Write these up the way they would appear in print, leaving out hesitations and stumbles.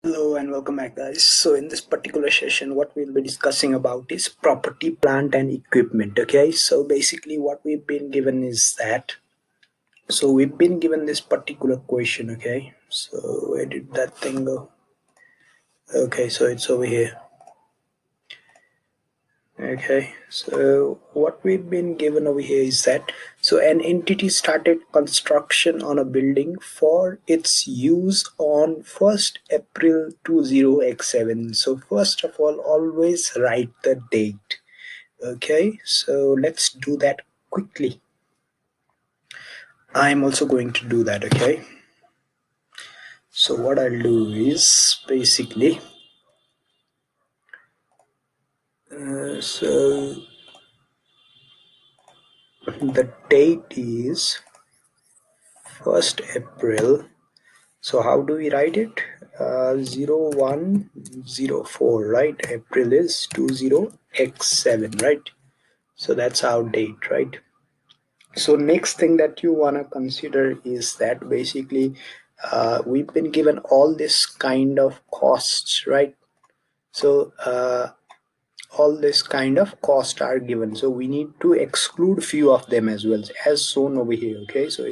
Hello and welcome back, guys. So in this particular session, what we'll be discussing about is property, plant and equipment. Okay, so basically what we've been given is that, so we've been given this particular question. Okay, so where did that thing go? Okay, so it's over here. Okay, so what we've been given over here is that, so an entity started construction on a building for its use on 1st April 20x7. So first of all, always write the date. Okay, so let's do that quickly. I'm also going to do that. Okay, so what I'll do is basically so the date is 1st April. So how do we write it? 0104, right? April is 20x7, right? So that's our date, right? So next thing that you want to consider is that basically we've been given all this kind of costs, right? So all this kind of cost are given, so we need to exclude few of them as well, as shown over here. Okay, so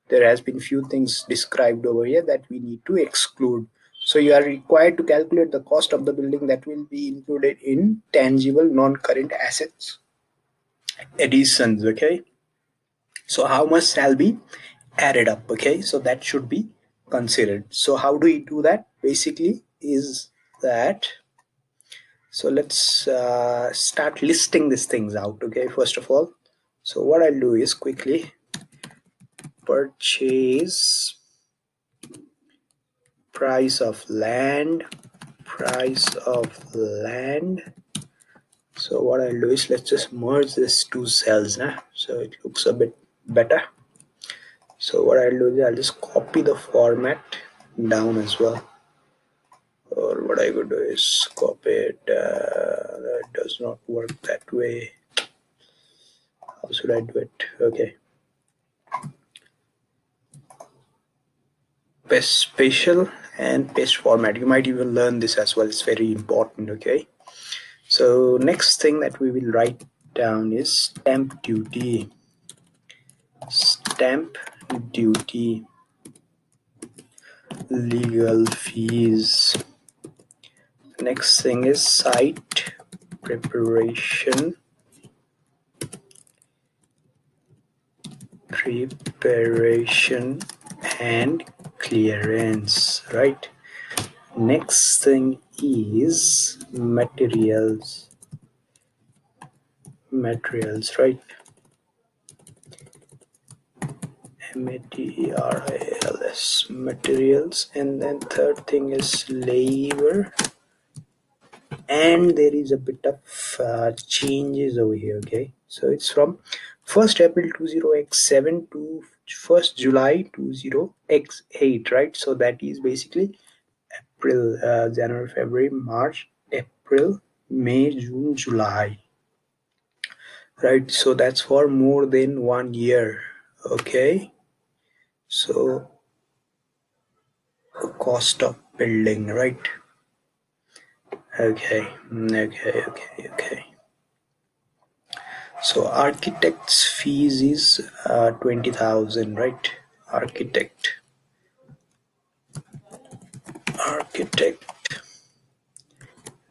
there has been few things described over here that we need to exclude. So you are required to calculate the cost of the building that will be included in tangible non-current assets additions. Okay, so how much shall be added up? Okay, so that should be considered. So how do we do that? Basically is that, so let's start listing these things out. Okay, first of all, so what I'll do is quickly purchase price of land. So what I'll do is, let's just merge these two cells so it looks a bit better. So what I'll do is I'll just copy the format down as well, or what I would do is copy it. That does not work that way. How should I do it? Okay, paste spatial and paste format. You might even learn this as well, it's very important. Okay, so next thing that we will write down is stamp duty. Legal fees. Next thing is site preparation and clearance, right? Next thing is materials, right? materials, materials. And then third thing is labor, and there is a bit of changes over here. Okay, so it's from 1st April 20x7 to 1st July 20x8, right? So that is basically April, January, February, March, April, May, June, July, right? So that's for more than 1 year. Okay, so cost of building, right? Okay. So architect's fees is 20,000, right? Architect.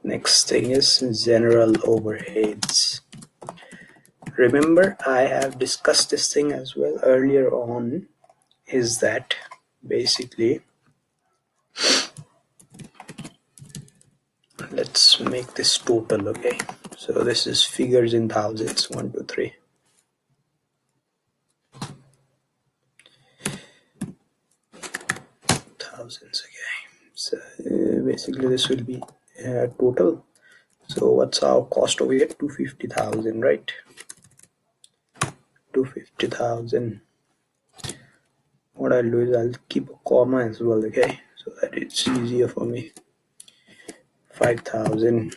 Next thing is general overheads. Remember, I have discussed this thing as well earlier on, is that basically, let's make this total. Okay, so this is figures in thousands, 1 2 3. Thousands. Okay, so basically this will be total. So what's our cost over here? 250,000, right? 250,000. What I'll do is I'll keep a comma as well. Okay, so that it's easier for me. 5,000.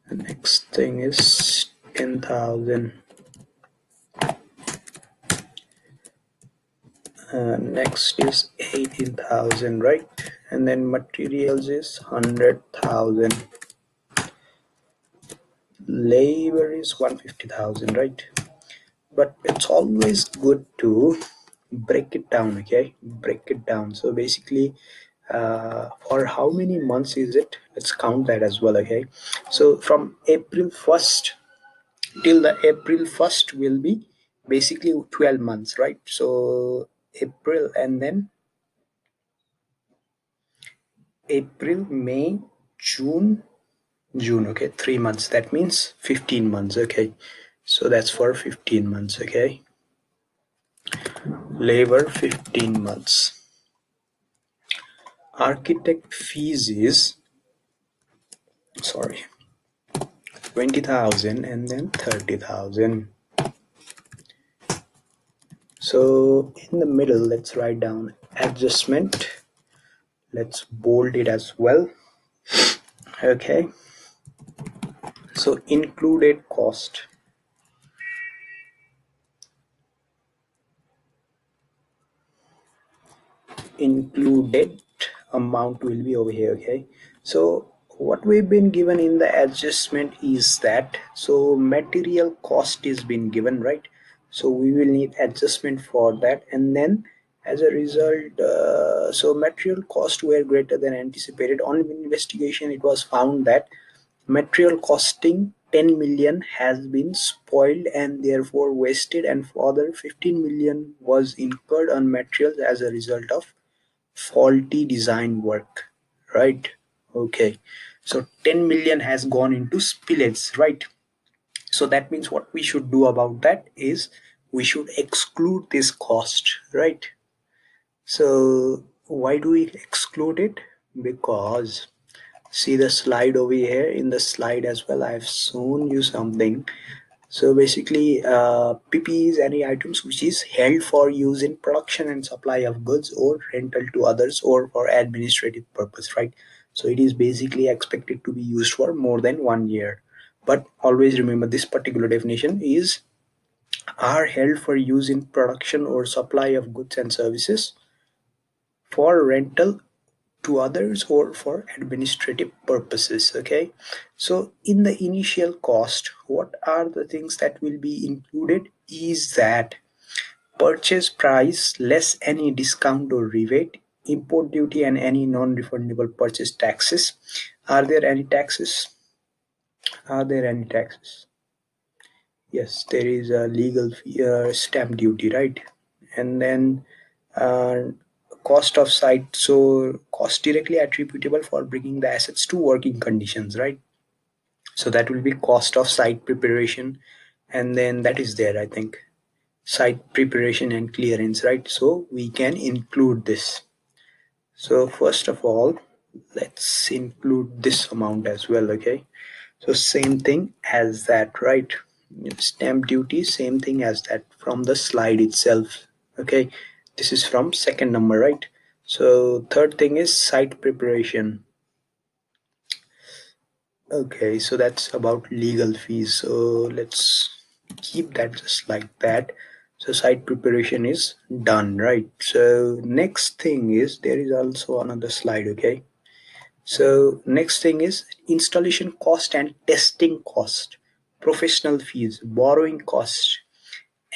The next thing is 10,000. Next is 18,000, right? And then materials is 100,000. Labor is 150,000, right? But it's always good to break it down, okay? Break it down. So basically, for how many months is it? Let's count that as well, okay? So from April 1st till the April 1st will be basically 12 months, right? So April and then April, May, June, June, okay, 3 months. That means 15 months, okay. So that's for 15 months, okay. Labor 15 months. Architect fees is, sorry, 20,000 and then 30,000. So in the middle, let's write down adjustment. Let's bold it as well. Okay. So included cost. Included amount will be over here, okay? So what we've been given in the adjustment is that, so material cost is been given, right? So we will need adjustment for that, and then as a result, so material cost were greater than anticipated. On investigation it was found that material costing 10 million has been spoiled and therefore wasted, and further 15 million was incurred on materials as a result of faulty design work, right? Okay, so 10 million has gone into spillage, right? So that means what we should do about that is we should exclude this cost, right? So why do we exclude it? Because see the slide over here, in the slide as well I've shown you something. So basically, PPE is any items which is held for use in production and supply of goods or rental to others or for administrative purpose, right? So it is basically expected to be used for more than 1 year. But always remember this particular definition is are held for use in production or supply of goods and services for rental to others or for administrative purposes, okay? So in the initial cost, what are the things that will be included is that purchase price less any discount or rebate, import duty and any non-refundable purchase taxes. Are there any taxes? Are there any taxes? Yes, there is a legal fee, stamp duty, right? And then uh, cost of site, so cost directly attributable for bringing the assets to working conditions, right? So that will be cost of site preparation, and then that is there, I think, site preparation and clearance, right? So we can include this. So first of all, let's include this amount as well, okay? So same thing as that, right? Stamp duty, same thing as that from the slide itself, okay? This is from second number, right? So third thing is site preparation. Okay, so that's about legal fees. So let's keep that just like that. So site preparation is done, right? So next thing is there is also another slide, okay? So next thing is installation cost and testing cost, professional fees, borrowing cost,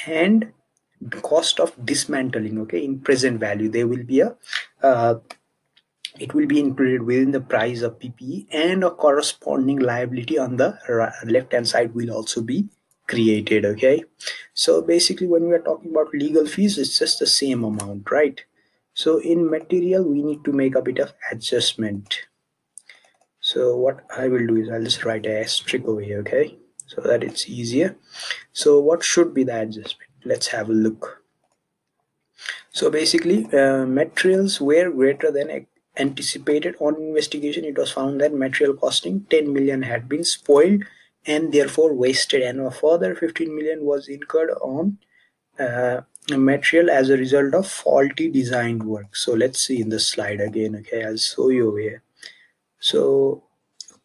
and cost of dismantling, okay? In present value there will be a it will be included within the price of PPE, and a corresponding liability on the left hand side will also be created, okay? So basically when we are talking about legal fees, it's just the same amount, right? So in material we need to make a bit of adjustment. So what I will do is I'll just write a asterisk over here, okay, so that it's easier. So what should be the adjustment? Let's have a look. So basically, materials were greater than anticipated. On investigation, it was found that material costing 10 million had been spoiled and therefore wasted, and a further 15 million was incurred on material as a result of faulty design work. So let's see in the slide again, okay, I'll show you over here. So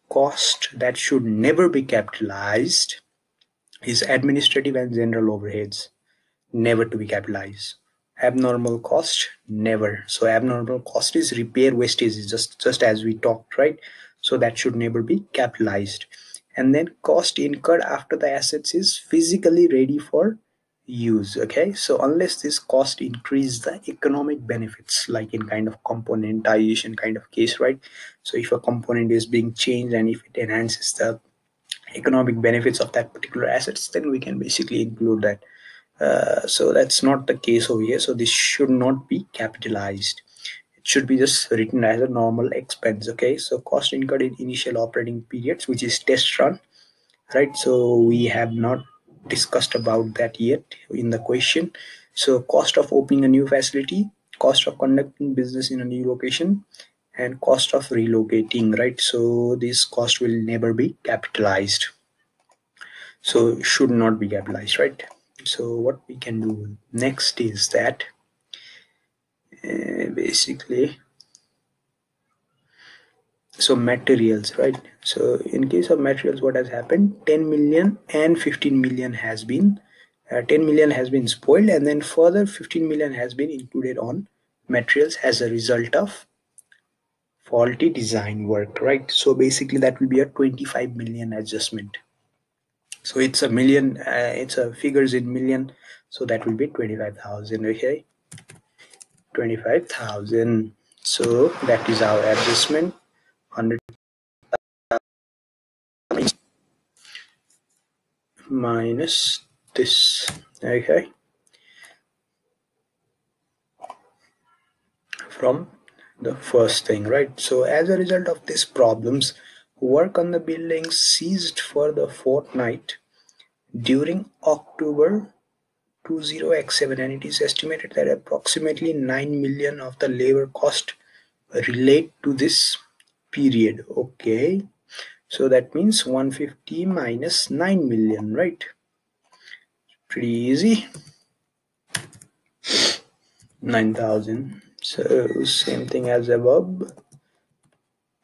cost that should never be capitalized is administrative and general overheads, never to be capitalized. Abnormal cost, never. So abnormal cost is repair wastage, just as we talked, right? So that should never be capitalized. And then cost incurred after the assets is physically ready for use. Okay, so unless this cost increase the economic benefits, like in kind of componentization kind of case, right? So if a component is being changed and if it enhances the economic benefits of that particular assets, then we can basically include that. So that's not the case over here. So this should not be capitalized. It should be just written as a normal expense. Okay, so cost incurred in initial operating periods, which is test run, right? So we have not discussed about that yet in the question. So cost of opening a new facility, cost of conducting business in a new location, and cost of relocating, right? So this cost will never be capitalized, so should not be capitalized, right? So what we can do next is that basically, so materials, right? So in case of materials, what has happened, 10 million and 15 million has been 10 million has been spoiled, and then further 15 million has been included on materials as a result of faulty design work, right? So basically that will be a 25 million adjustment. So it's a million, it's a figures in million, so that will be 25,000. Okay, 25,000. So that is our adjustment. 100 minus this. Okay, from the first thing, right? So as a result of these problems, work on the building ceased for the fortnight during October 20x7, and it is estimated that approximately 9 million of the labor cost relate to this period. Okay, so that means 150 minus 9 million, right? Pretty easy. 9,000. So same thing as above.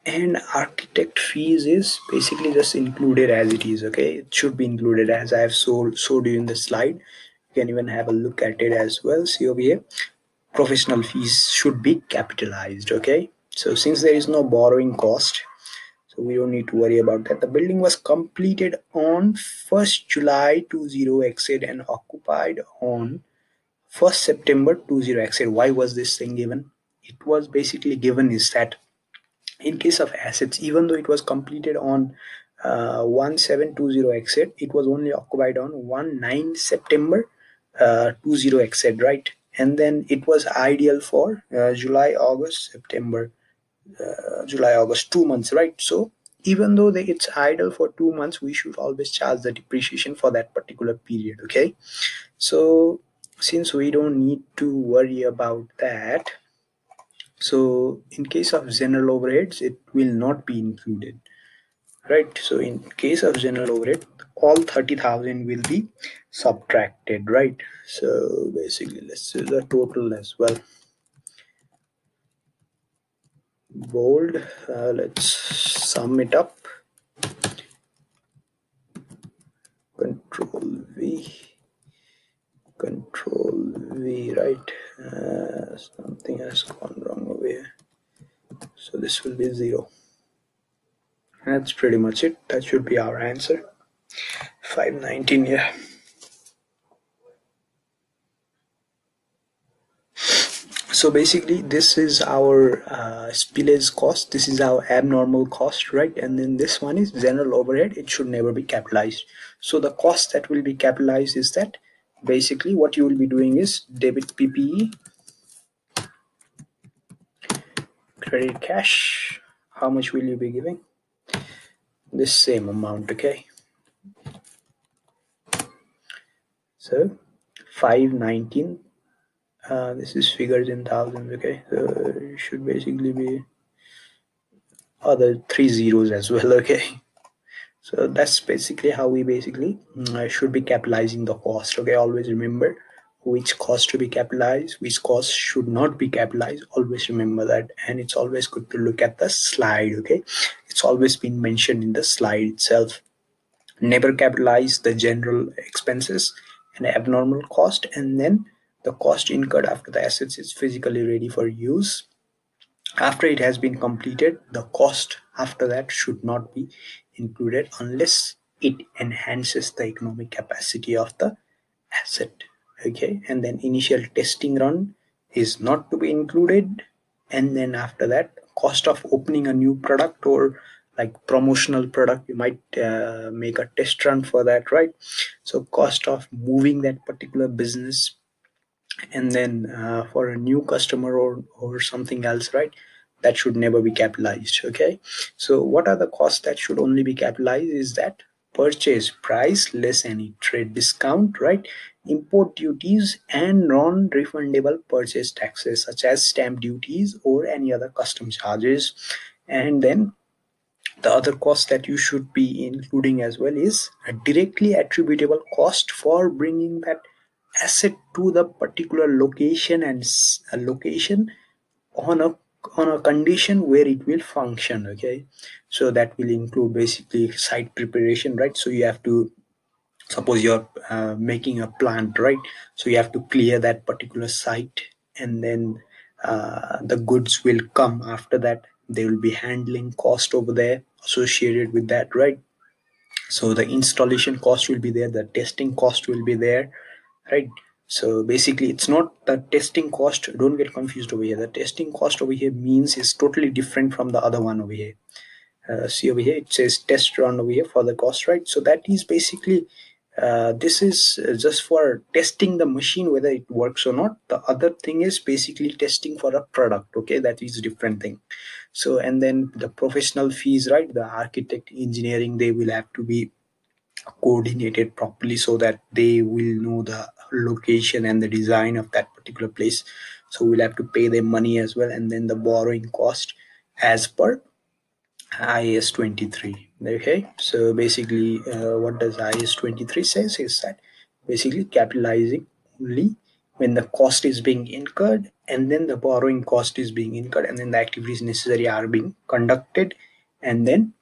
And architect fees is basically just included as it is. Okay, it should be included as I have showed you in the slide. You can even have a look at it as well. See over here, professional fees should be capitalized. Okay, so since there is no borrowing cost, so we don't need to worry about that. The building was completed on 1st July 20x8 and occupied on 1st September 20x8. Why was this thing given? It was basically given is that in case of assets, even though it was completed on 1720x8, it was only occupied on 19 September 20x8, right? And then it was ideal for July, August, September, July, August, 2 months, right? So even though it's idle for 2 months, we should always charge the depreciation for that particular period. Okay, so since we don't need to worry about that, so in case of general overheads, it will not be included, right? So in case of general overhead, all 30,000 will be subtracted, right? So basically, let's do the total as well. Bold, let's sum it up. Control V, Control V, right? Something has gone wrong over here. So this will be 0. That's pretty much it. That should be our answer. 519, yeah. So basically this is our spillage cost, this is our abnormal cost, right? And then this one is general overhead. It should never be capitalized. So the cost that will be capitalized is that basically what you will be doing is debit PPE, credit cash. How much will you be giving? This same amount. Okay, so 519, this is figures in thousands. Okay, so it should basically be other 3 zeros as well. Okay, so that's basically how we basically should be capitalizing the cost. Okay, always remember which cost to be capitalized, which cost should not be capitalized. Always remember that, and it's always good to look at the slide. Okay, it's always been mentioned in the slide itself. Never capitalize the general expenses and abnormal cost, and then the cost incurred after the assets is physically ready for use. After it has been completed, the cost after that should not be included unless it enhances the economic capacity of the asset. Okay, and then initial testing run is not to be included. And then after that, cost of opening a new product or like promotional product, you might make a test run for that, right? So cost of moving that particular business, and then for a new customer or something else, right, that should never be capitalized. Okay, so what are the costs that should only be capitalized is that purchase price less any trade discount, right, import duties and non-refundable purchase taxes such as stamp duties or any other custom charges. And then the other cost that you should be including as well is a directly attributable cost for bringing that asset to the particular location and a location on a condition where it will function. Okay, so that will include basically site preparation, right? So you have to, suppose you're making a plant, right, so you have to clear that particular site, and then the goods will come after that. They will be handling cost over there associated with that, right? So the installation cost will be there, the testing cost will be there, right? So basically it's not the testing cost, don't get confused over here. The testing cost over here means is totally different from the other one over here. See over here it says test run over here for the cost, right? So that is basically this is just for testing the machine whether it works or not. The other thing is basically testing for a product. Okay, that is a different thing. So and then the professional fees, right, the architect, engineering, they will have to be coordinated properly so that they will know the location and the design of that particular place. So we'll have to pay them money as well. And then the borrowing cost as per IAS 23. Okay, so basically what does IAS 23 says is that basically capitalizing only when the cost is being incurred, and then the borrowing cost is being incurred, and then the activities necessary are being conducted. And then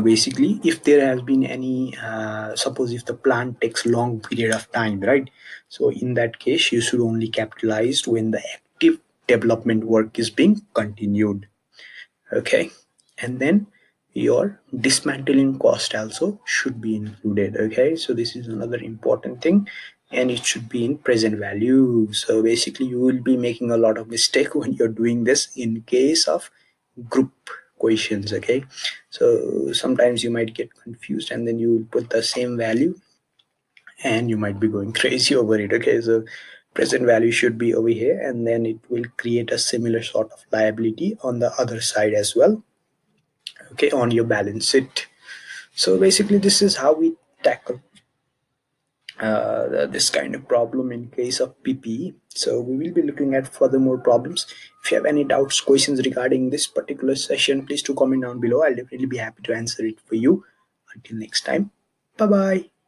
basically if there has been any suppose if the plant takes long period of time, right, so in that case you should only capitalize when the active development work is being continued. Okay, and then your dismantling cost also should be included. Okay, so this is another important thing, and it should be in present value. So basically you will be making a lot of mistake when you're doing this in case of group questions. Okay, so sometimes you might get confused and then you will put the same value and you might be going crazy over it. Okay, so present value should be over here, and then it will create a similar sort of liability on the other side as well. Okay, on your balance sheet. So basically this is how we tackle this kind of problem in case of PPE. So we will be looking at further more problems. If you have any doubts, questions regarding this particular session, please do comment down below. I'll definitely be happy to answer it for you. Until next time, bye bye.